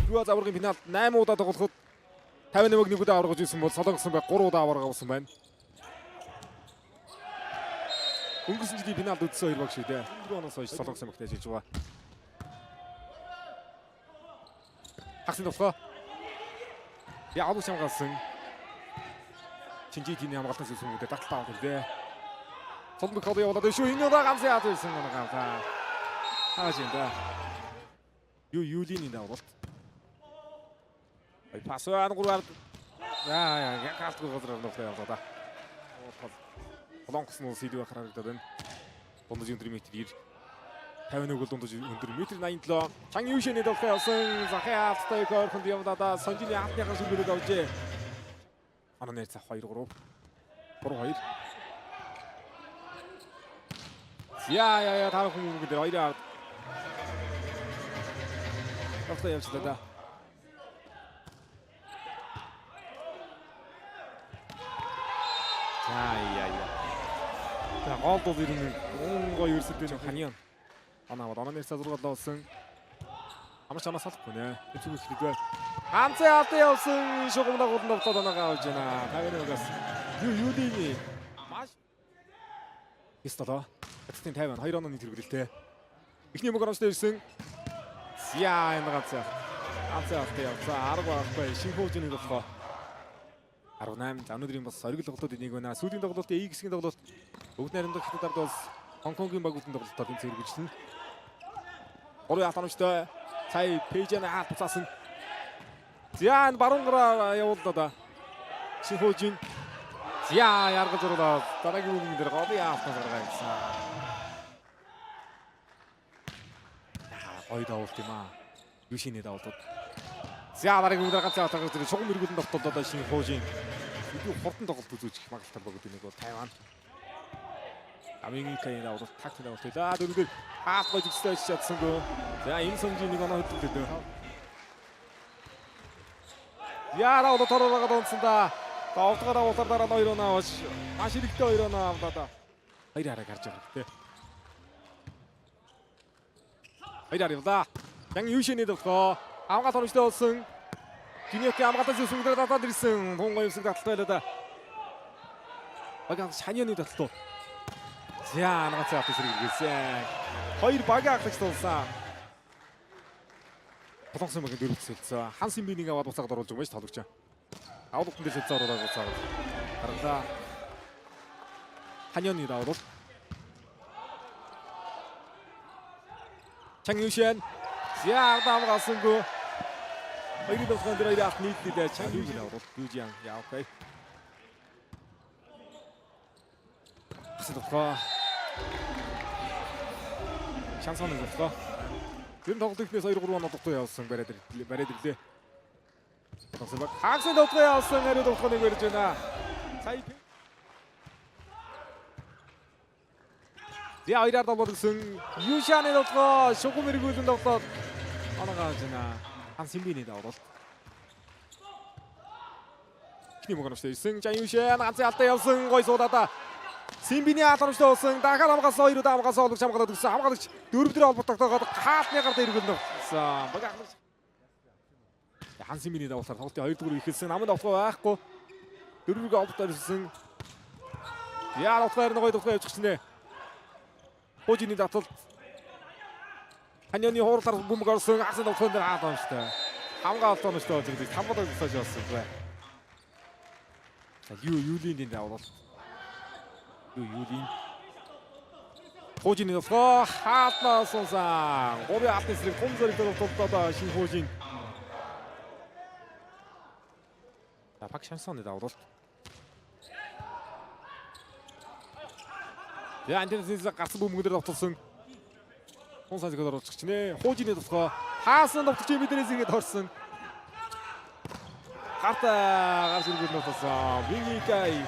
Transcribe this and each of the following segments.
Ливуа заврагын финалд 8 удаа тоглоход 58-ыг 1 удаа аврагж ирсэн бол Солонгос баг 3 удаа авраг авсан байна. Өнгөрсөн жилийн финалд үдсэн 2 баг шүү дээ. 4 оноос хойш Солонгос багт ажиллаж байгаа. Хагсын товхоо. Яг алуу шамгаалсан. Чинжитийн хамгаалтаас үсгүүдэд таталтаа авах үлдээ. Солонгос хол явуулаад шүү. Энэ удаа ганц яад ирсэн ганцаа. Хааж энэ. Юлиний давалт. Ай пасваа 3-аар. Яа галтгүй газар нөхөө яваа да. Солонгос нь сэлвэ харагдаад байна. Дундаж өндөр метр 51 бол дундаж өндөр метр 87. Чан Юшэний давхай явсан. Захаа авттай горхонд явдаа сонжины хаалтныхаа сүлбэрүүд авжээ. Манай нэр цах 2-3. 3-2. Яа тав хүмүүс гэдэг 2-аар. Авто явчихлаа да. Яа. За гол бол ирнэ. Гоо ерсөд энэ ханиан. Оноо нэр цаа 6 лоосон. Амар чанаас салахгүй нэ. Тэцүүг хэлдэг. Ганцаа авто явсан шугамнаа гол навтаад оноогоо авж байна. Тавинаас. Юлиний. Маш. Истолоо. Эцгийн 50 2 онооны тэргүүлэлтэй. Эхний мөнгө оромжтой ирсэн. Яа энэ ганцаа авто явсан. Арга байхгүй. Шинхүүжний болохоо. 18 за өнөөдрийн бас оргил тоглолтууд энийг байна. Сүүлийн тоглолт E гисгийн тоглолт бүгд найрамдах хятад ард бас Хонконгийн баг үүдэн тоглолтод энэ зэрэгжилсэн. 3 хатамжтай сая пэйжэн туцаасан. За энэ баруун гараа явууллаа да. Шинхүүжин. За ярга зурлаа. Дараагийн үеийн дээр голын автаа гаргаа ирсэн. Гой давуулт юм аа. Юшиний давуулт. За дараагийн үеийн ганцаа атгах зэрэг шугам мэрэгүүлэн довтлоо Шинхүүжин. Юу хурдан тоглолт үзүүлчих магадaltaй баг гэдэг нэг бол Тайван. Америкийн давуулт тактик давуулт. За дөрөвдөр хаалт гож ихтэй чадсангүй. За энэ сонжийн нэг оноо хөдөлгөө. Яараа удаа тороогаа донцсон да. Давтгараа удаа дараа 2 оноо аваш. Маш хэрэгтэй 2 оноо авлаа да. Хоёр хараа гарч байгаа хэрэгтэй. Хоёр явлаа. Ян Юшэний давхоо. Амгаалт оромжтой болсон. Жинэки амгаалтаас сүмдэр татаад ирсэн. Тунгой юмсан таталтай байлаа да. Багаан шаняаны таталтуу. За нагацаа авто сэргийгсэн. Хоёр багаан агч тулсан. Солонгосын багийн дөрөвт сэлцээ. Хан Симбинийг аваад уцаад оруулж байгаа юм шүү тоглогч. Авлахын дээр сэлцээ оруулаад уцаад. Гаргалаа. Ханяаны давуулт. Чан Юшэн. За дамгаасангүй. Хоёрын давхаан дээр хоёр авт нийтлээ Чан Юшэн авуулт. Южиан яа окей. Хасдгаа. Шансон нэг боллоо. Тэр тоглолтоос 2-3 оноо тогтоо явуулсан бариад ирлээ. Хагсын тогтоо явуулсан ариу тогтооныг барьж байна. Сая Я хоёраар тоглосон Юшаны тоглоо шугам мэрэгүүлэн тоглоод оноогоо авж байна. Хан Симбиний давуулт. Эхний мөнгө оромжтой ирсэн. Жан Юшэн ганцын алдаа явсан гой суудаа. Симбиний халамжтай болсон. Дахиад хамгаалсан 2 удаа хамгаалсан олгож хамгаалаад өгсөн. Хамгаалагч 4-4 холбогдогдоод хаалтны гарт эргүүлнэ. Багаалагч. Хан Симбиний давуултаар тоглолтын 2 дугаар ихэлсэн. Намын давтгаа байхгүй. 4-4 холбогдоод ирсэн. Яа давтгаар нэг гой давтгаа явуучих чинь. Хожины давтал. Ханяаны хуурлаар бөмбөг орсон. Асан давтгаан дээр халамжтай. Хамгаалалт оромжтой болж байгаа. Хамгаалал тусаж явсан бай. Юлиний давуулт. Юлин. Хожины давхаа хаалтнаас сонсан. Гурван хатны зэрэг том зэрэг тоглолтод Шинхүүжин. Пак шансны давуулт. Яа энэ гарсан бөмбөгдөр давталсан. Хун сансыг оруулчих чинь. Хожины давхаа хаасан давталж мэдэрээс ингэж хорсон. Гартаа гарч иргэн давталсан. Вигикай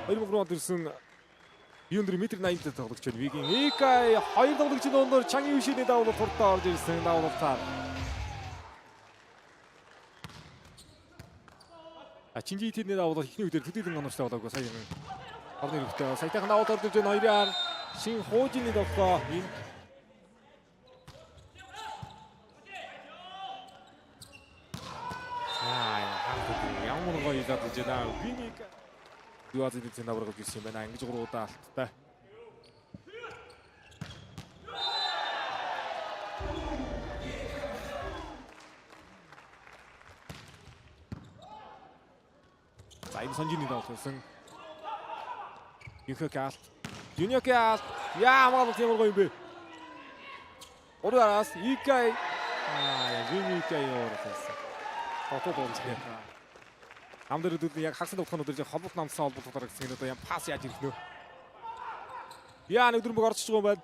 2003 онд ирсэн Юндэр метр 80-д тоглогч байна. Вигийн Икай 2 тоглогчийн дундор Чан Юшиний давуулт хурдаа орж ирсэн давуултаар. Чинжитийн давуулт ихний үедэр төдийлөн оноостой болоогүй сая. Орны хэрэгтэй. Саятайхан давуулт орж ирж байна 2-аар. Шинхүүжиний давхаа энэ задаж байна. Виник юу азид эзэн аврагч ирсэн юм байна. Ингэж 3 удаа алттай. За энэ сонжины давтсан. Юхакалт. Юниокалт. Яа маа тийм гоё юм бэ. Оруулаас Икай. Виникай оруулсан. Тотодолцгоо. Амдэрүүд яг хагас давтахын өдөр холбот намсан холбогдохоор гэсэн энэ одоо юм пас яаж ирэх нөө. Яа нэг өдөр мөг орчиж байгаа юм байна.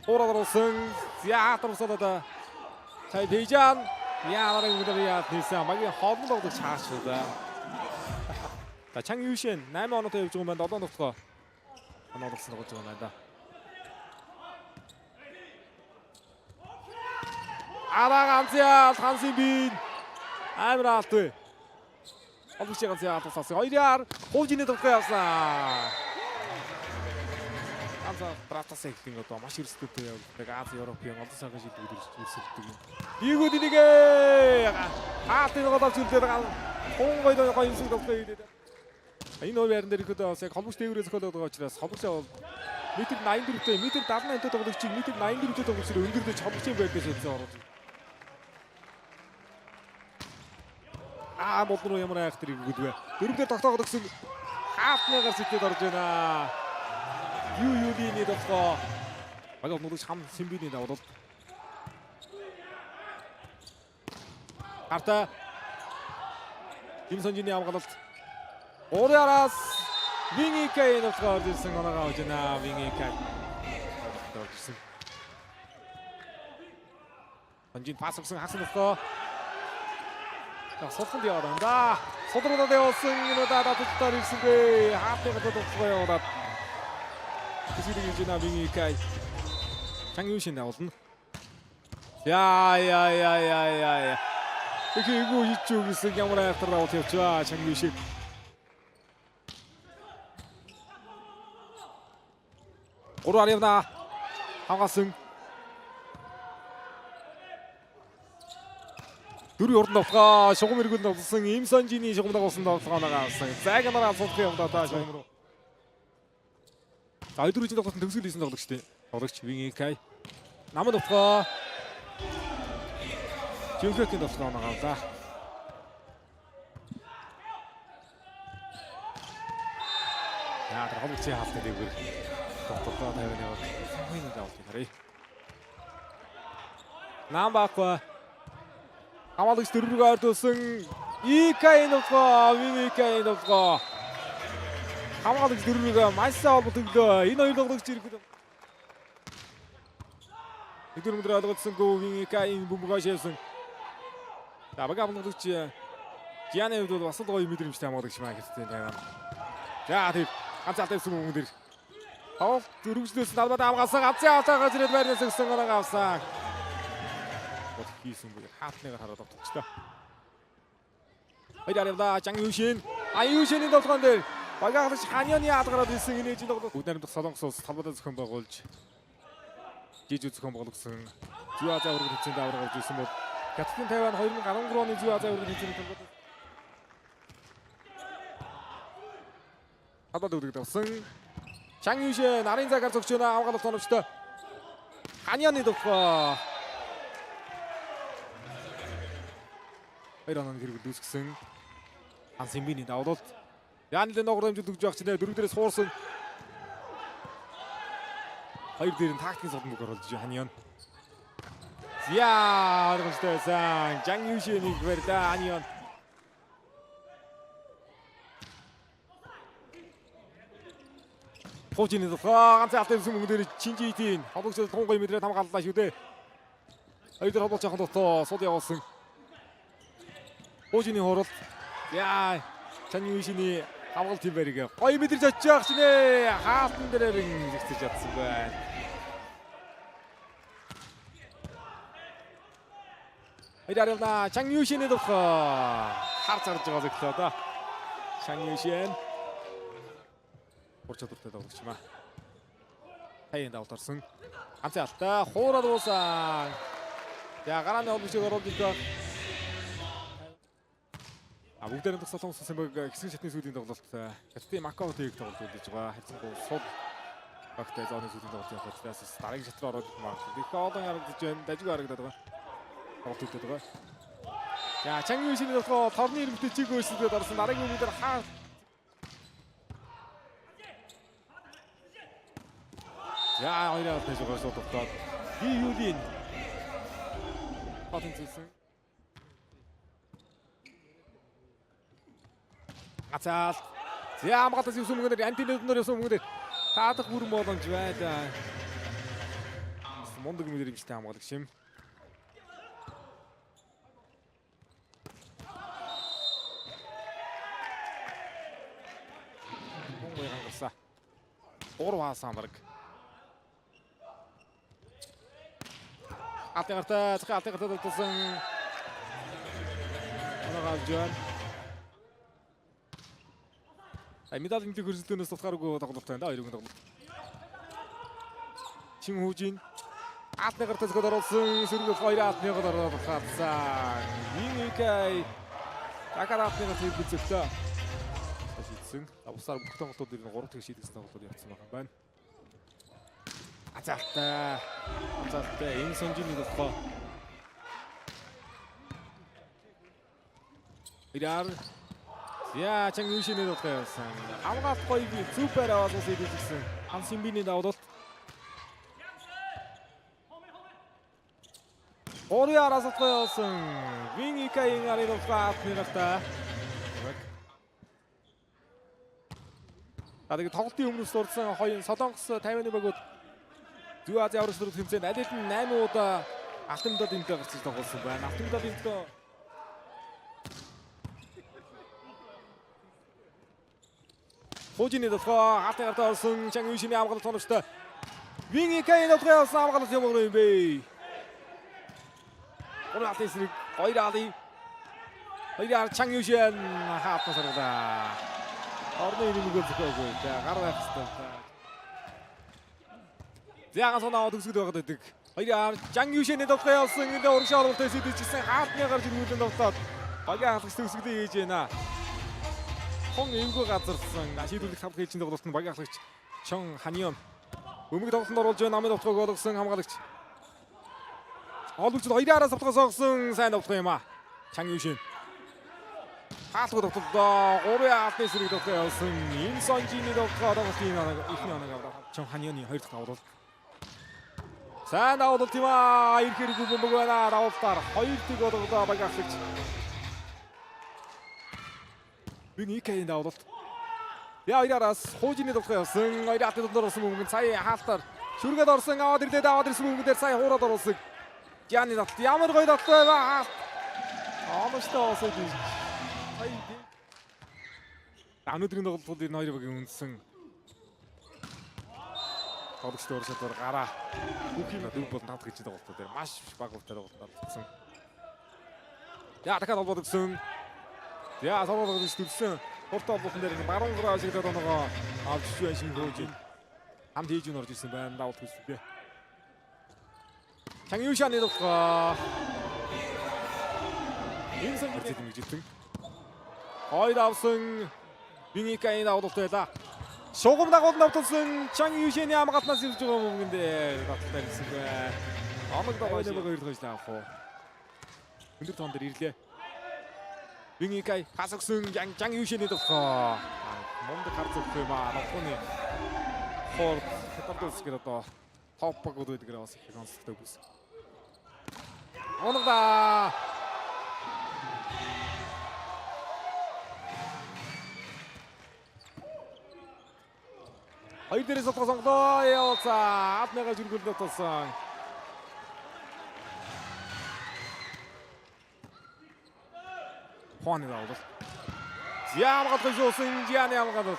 Ороод орсон. Яа тарсаад одоо. Цай Дэжан. Яа нарыг өдөр яа тийсэн. Магийн холбон давдаг чааш да. За Чанг Юшин 8 оноотой явж байгаа юм байна. 7 оноотой. Оноолсон гэж байгаа юм да. Араганцяа Хансибин Амралт. Олбичганцяа тусаас 2-аар хуужины төвхөө явсан. Анзаа тратасаа их нэг одоо маш өрсөлдөөнтэй яг Ази Европын олон цагаан шилдэг өрсөлдөг юм. Ийгүүд нэгэ хаалтын голоор зүрдээр гон гоё юмсыг төвхөө хийдэг. Энэ хоёр яран дээр ихэд бас яг холбогч дээврээс хөлөөд байгаа учраас холбогчоо метр 84-тэй метр 78-тэй тоглогчийг метр 84-тэй тоглогчоор өндөрдөж холбогчийн байдлаас хэлсэн ороод. Болдроо ямар айх тэр ингэдвэ. Дөрөвдөр тогтоогод өгсөн хаалтныгаар сэтгээд орж байна. Юулийн дэвхо. Багт нууж хам Симбиний даваад. Арта Имсонжины амгалалт. Ориараас Виникай дэвхо оржсэн оноогоо авж байна. Виникай. Оржсэн. Сонжин пас өгсөн хагас дэвхо. Содхон яваад байна да. Содроод явсан энэ удаа таталтаар ирсэнгүй. Хаалтыг тодорхой яваад. Тэсэрэг хийж байна Виникай. Чанг Юшин давуулна. Яа. Тэгээгүү ичүү гэсэн ямар айхтар давуулт явчаа Чанг Юшин. Ураар явна. Хагасан. Дөрөв урд давтгаа шугам эргүүнд давсан Имсонжины шугамдаг болсон давтгаанаа авсан. Зайганараа суудах явдаа та шугам руу. За өдрөжин давтсан төгсгөл хийсэн тоглогчтой. Тоглогч Виникай. Намд давтгаа. Жинхэнэ давтгаанаа авлаа. Яа тэр тоглогчийн хаалтыг дэвгэр. Тоглолтоо тавина яваад. Сайн давтыг харъя. Намбаква Хамаалагч дөрвөөр ордуулсан Икай нөтгөө Виникай нөтгөө хамаалагч дөрвөөр маш сайн холбогдлоо. Энэ хоёр тоглогч ирэхэд өдөр өндөр ойлгоцсонгүй Виникай бөмбөгөө шивсэн. За баг хамаалагч Жианы хувьд бас л гоё мэдрэмжтэй хамаалагч маа хэрэгтэй байна. За тэр ганц алт авсан хүмүүс дэр хол дөрвөжлөөс талбад хамгаалсан ганцхан хатаагаа зэрэг байрнаас өгсөн гоног авсан. Хийсэн бүгд хаалтныгаар хараад авчихлаа. Хоёроо Чанг Юшин. Юшины тоглоом дээр багаалагч Ханяны хадгараад ирсэн энэжийн тоглолт. Бүгд найрамдах Солонгос улс талбайд зохион байгуулж жижиг зохион байгуулсан Зүү Азийн аврагын хэмжээнд авраг авч ирсэн бол Хятадын Тайван 2013 оны Зүү Азийн аврагын хэмжээнд талбайд талбайд үлдээд авсан. Чанг Юшин нарын цагаар зогч байна. Авгалт тоновчтой. Ханяны тоглоо. Баяран хэрэг дүүсгсэн Хансимбиний давуулт. Яанлын ногоор хэмжиж өгж байгаа чинь дөрөв дээрээ суурсан. Хоёр дээр нь тактикийн содмог оруулж Ханян. Яа, оргончтойсан Чанг Юшинийг барьда Ханян. Хожины ганц алт юмсан мөнгө дээр Чинжитийн холбогчдод тунгой мэдрээд хамгааллаа шүү дээ. Хоёр дээр холбогч ахын дотоо сууд явуулсан. Хожины хурал. Яа, Чанг Юшины хамгаалт юм баригээ. Гоё мэдэрч очиж байгаа шинэ. Хаалтан дээрээ зэгцэж чадсан байна. Хайраарна Чанг Юшины дөх хар царж байгаа зөвлөө да. Чанг Юшин урч чадвартай тоглогч маа. Хаянд давтарсан. Ганцхан алтаа хуураад уусан. За гарааны холбогчийг оруулж ирдэг. бүгдээрээ Солонгос Сэмбэг хэсэг шатны сүүлийн тоглолт Хятадын Макаотыг тоглож үлдэж байгаа. Хайцангуй суд багтай зооны сүүлийн тоглолт явах учраас дараагийн шат руу ороод магадгүй. Их олон харагдаж байна. Дажгүй харагдаад байгаа. Тоглолт үлдээд байгаа. За Чанг Юшины тоглолт торны ирэмтэй чиг өөрсдөд орсон. Дараагийн үеэр хаа за хоёроо тааж байгаа шууд тоглоод би юулин хатан зүйлсэн. Ацаал. За хамгаалалтаас юусэн мөнгөөр антинеднөр юусэн мөнгөөр таадах бүрэн боломж байна. Мундаг мэлэр биштэй хамгаалагч шим. Мөнгө хангасан. Орваасан баг. Атгартаа тулсан. Оногаавжан. Медалийн хөрсөлтөөс тусгааргүй тоглолт байна да хоёрын тоглолт. Чин Хүүжин атгартаа згод оруулсан сөргөл хоёр атныгод ороод хатсан. Виникай Такаратны төлөвлөлтөө шийдсэн. Авсаар бүх тоглолтууд нь 3 тэгш шийдсэн тоглолт явуулсан байгаа юм байна. Азалтай энэ сонжины тоглолт. Ираар я Чанг Юшины тоглолт явуулсан. Хамгаалт гоёгийн супер аваад үзсэн. Хан Симбиний давуулт. Ориараас тоглолсон. Виникайын арыг хаалтныртай. Адаг тоглолтын өмнөөс дурдсан хоёр Солонгос 50-ны богод Зүү Азийн аврагч нар тэмцээнд алид нь 8 удаа алтан медаль энтэй гарч тоглосон байна. Алтан медаль энтэй Хүүжины тоглоо хатагартаа орсон Чанг Юшины хамгаалалт тоногчтой. Виникайын тоглоо явуулсан хамгаалалт юм бэ? Ороод эсрэг хоёр алын хоёраар Чанг Юшин хаалтна сарлаа. Орны нэмэгөө зөхөөгүй. Гар байх хэвээр. Зяга сонаа төгсгөл байгаад байдаг. Хоёраар Чанг Юшины тоглоо явуулсан. Энд урагшаа оруулалтаа сэдвчсэн хаалтны гарч ирүүлэн тоглоод багийн хаалгач төгсгөлээ хийж байна. Хон эвгүй газарсан. Шийдвэрлэх хамт хийжин тоглолт нь багийн хаалгач Чон Ханион өмг тоглолтод оруулж байна. Намын тоглоог болгосон хамгаалагч. Олгочд хоёраараас тоглоо сонгосон сайн тоглох юм а. Чанг Юшин. Хаалгад тоглолтоо 3 алтны сэрэг тоглоо явуулсан. Энэ сонжины тоглоо тоглолтын ихний оног аваад Чон Ханионы 2 дахь давуулт. Сайн давуулт юм а. Ирэхээр гүбэмэг байна. Давуултаар 2 дэг болгоо багийн хаалгач. Виникайын давуулт. Я хоёраараас Хүүжины тоглоо явуулсан. Хоёр алтны тоглоор орсон мөнгөнд сая хаалтаар шүргээд орсон. Аваад ирсэн мөнгөдөр сая хуураад оруулсан. Яны давуулт ямар гоё давуулт байваа. Аавштай осоо дий. Өнөөдрийн тоглолтууд энэ хоёр багийн үндсэн. Тоглогчдын урагшаалаар гараа. Бүхий дөв бол наад гэж тоглолтууд дээр маш бага хувьтай тоглолтууд болсон. Я дахиад олбод өгсөн. Я тоглолт үзсэн. Хурдан болгон дээр баруун гараа шигдээд оноогоо авч шүүн шиг хөөж. Хамт хийж орж ирсэн байна. Давуулт үзлээ. Чанг Юшины тоглоо. Энэ сан гэж хэлсэн. Хоёр авсан Виникайын давуулт байлаа. Шугам дагуулд навтулсан Чанг Юшины хамгаалтнаас ирж байгаа мөнгөнд баталтай ирсэн бай. Оног даваа хоёр дахь авах уу. Өндөр тоон дээр ирлээ. Виникай хасагсан Чанг Юшины тоглоо. Монд харцах юм аа. Нохны хор хатадус гэдэг одоо топ багууд гэдгээр бас их онцлогтой бүс. Оног да хоёр дээрээс тоглоо сонглоо явуулсан. Адныгаа жүргүүлээд тулсан. Хоны давуулт. Зяамгал гойсон Жианы амгал.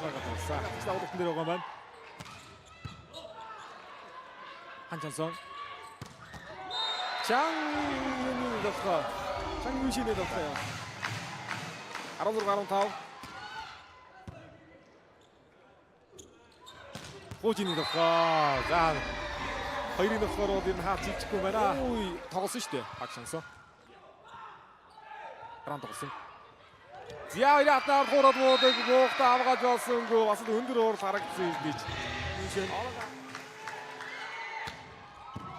Багатсан. Давуулт дээр байгаа маань. Ханчансон. Чанг Юшины тоглоо. Чанг Юшины тоглоо. 16-15. Хүүжины тоглоо. За хоёрын тоглоор бол энэ хаач ичгүй байна. Үй тоглосон шүү дээ. Баг шансан. Гранд болсон. За яатнаар хураад буудаг буухта авгаж болсонгүй бас л өндөр уурал харагдсан юм гэж. Юушин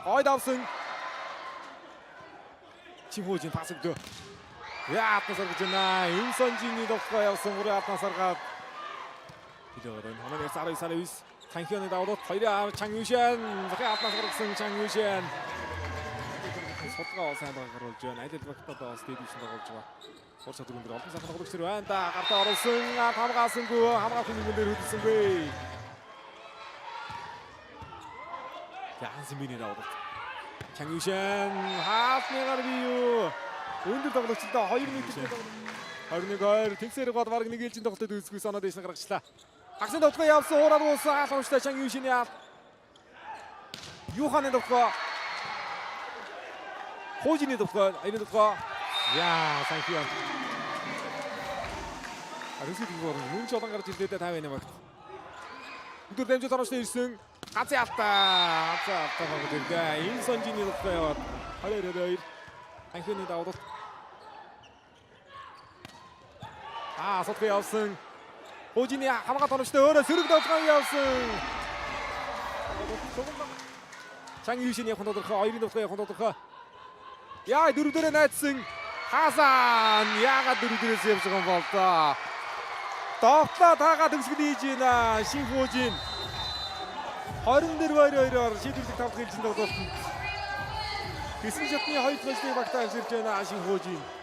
гойд авсан. Чихүүжин пас өгдөө. Яатнаас орж байна. Инсонжины довтлоо явсан бүрээ атнаас аргаад. Билээ хоног сарай сарайс танхины даваад хоёрын Чан Юшэн захиа атнаас гаргасан Чан Юшэн. Судалгаа сайн гаргуулж байна. Аль багтаа бас дэдвшин дагуулж байгаа. Урч чадвар өндөр олон сайхан тоглогч нар байна да. Гартаа оруулсан хамгаалсангүй хамгаалахын нэмэлтээр хөдөлсөнгүй. Янс миний даваад. Чан Юшэн хаасныгаар би юу өндөр тоглогчдоо 2 минутын 21-2 тэнцээр гол бараг нэг ээлжийн тоглолтод үзгүй санаад дэшин гаргачлаа. Хагсын довтлоо явсан уураад уусан хаалгамжтай Чан Юшин яа. Юханы довтлоо. Хожины довтлоо, айны довтлоо. Яа, санхиа. Арисид гоор мөн ч олон гарч ирлээ та байна багт. Өдөр дамжуулт оруулсан ирсэн. Ганц ялтаа. Багт ирлээ. Инсонжины довтлоо яваад. Хоёроо. Анхны даваад. Судалгаа явсан. Хожины хамгаалт оруулжтай өөрөө сөрөг довтлоо явсан. Чан Юшин явах тодорхой, хоёрын довтлоо явах тодорхой. Яа дөрөвдөрөө найдсан. Хасан яагаад дөрөвдөрөөс явж байгаа юм бол та. Довтлоо таагаад төгсгөл хийж байна. Шинхүүжин 24-2-2-оор шийдвэрлэх тавх хэлжин тоглолт. Хэсэг шатны хоёр тоглолтыг багтааж ирж байна Шинхүүжин.